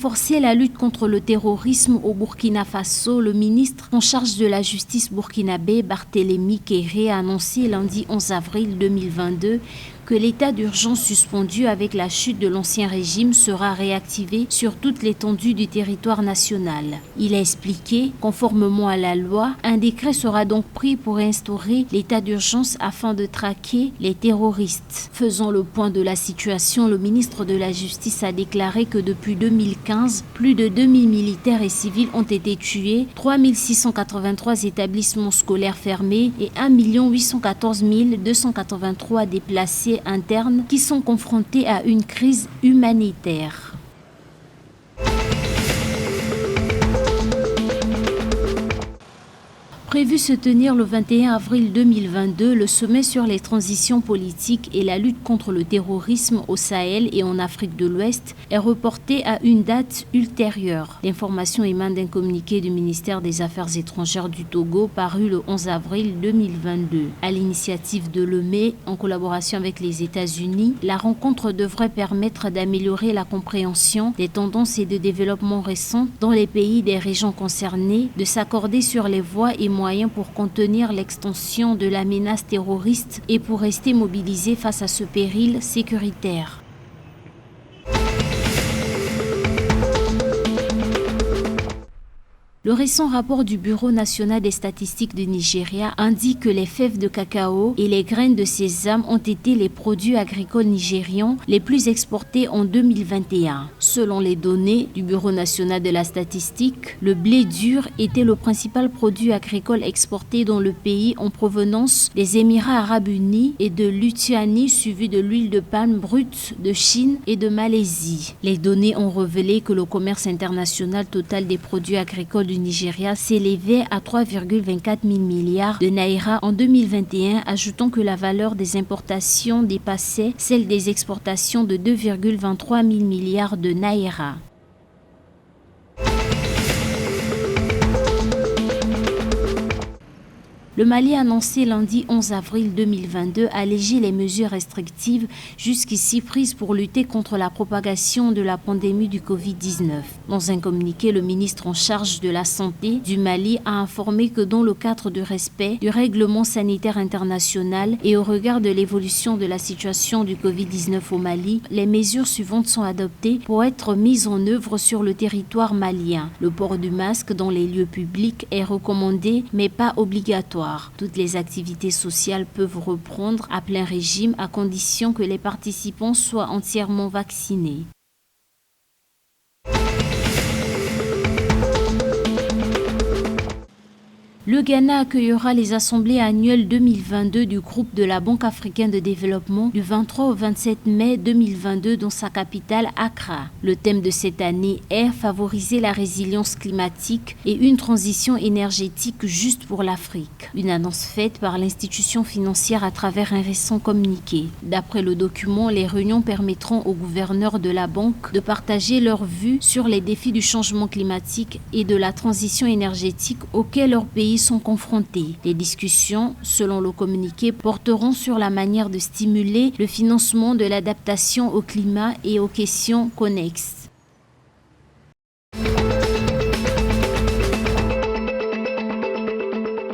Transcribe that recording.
renforcer la lutte contre le terrorisme au Burkina Faso, le ministre en charge de la justice burkinabé, Barthélémy Kéré, a annoncé lundi 11 avril 2022 que l'état d'urgence suspendu avec la chute de l'ancien régime sera réactivé sur toute l'étendue du territoire national. Il a expliqué, conformément à la loi, un décret sera donc pris pour instaurer l'état d'urgence afin de traquer les terroristes. Faisant le point de la situation, le ministre de la Justice a déclaré que depuis 2015, plus de 2000 militaires et civils ont été tués, 3683 établissements scolaires fermés et 1 814 283 déplacés internes qui sont confrontés à une crise humanitaire. Prévu se tenir le 21 avril 2022, le sommet sur les transitions politiques et la lutte contre le terrorisme au Sahel et en Afrique de l'Ouest est reporté à une date ultérieure. L'information émane d'un communiqué du ministère des Affaires étrangères du Togo paru le 11 avril 2022. À l'initiative de Lomé, en collaboration avec les États-Unis, la rencontre devrait permettre d'améliorer la compréhension des tendances et de développement récents dans les pays des régions concernées, de s'accorder sur les voies et moyens pour contenir l'extension de la menace terroriste et pour rester mobilisés face à ce péril sécuritaire. Le récent rapport du Bureau national des statistiques du Nigeria indique que les fèves de cacao et les graines de sésame ont été les produits agricoles nigérians les plus exportés en 2021. Selon les données du Bureau national de la statistique, le blé dur était le principal produit agricole exporté dans le pays en provenance des Émirats arabes unis et de Lituanie, suivi de l'huile de palme brute de Chine et de Malaisie. Les données ont révélé que le commerce international total des produits agricoles du Nigeria s'élevait à 3,24 000 milliards de naira en 2021, ajoutant que la valeur des importations dépassait celle des exportations de 2,23 000 milliards de naira. Le Mali a annoncé lundi 11 avril 2022 alléger les mesures restrictives jusqu'ici prises pour lutter contre la propagation de la pandémie du Covid-19. Dans un communiqué, le ministre en charge de la Santé du Mali a informé que dans le cadre du respect du règlement sanitaire international et au regard de l'évolution de la situation du Covid-19 au Mali, les mesures suivantes sont adoptées pour être mises en œuvre sur le territoire malien. Le port du masque dans les lieux publics est recommandé mais pas obligatoire. Toutes les activités sociales peuvent reprendre à plein régime à condition que les participants soient entièrement vaccinés. Le Ghana accueillera les assemblées annuelles 2022 du groupe de la Banque africaine de développement du 23 au 27 mai 2022 dans sa capitale Accra. Le thème de cette année est favoriser la résilience climatique et une transition énergétique juste pour l'Afrique. Une annonce faite par l'institution financière à travers un récent communiqué. D'après le document, les réunions permettront aux gouverneurs de la banque de partager leurs vues sur les défis du changement climatique et de la transition énergétique auxquels leur pays sont confrontés. Les discussions, selon le communiqué, porteront sur la manière de stimuler le financement de l'adaptation au climat et aux questions connexes.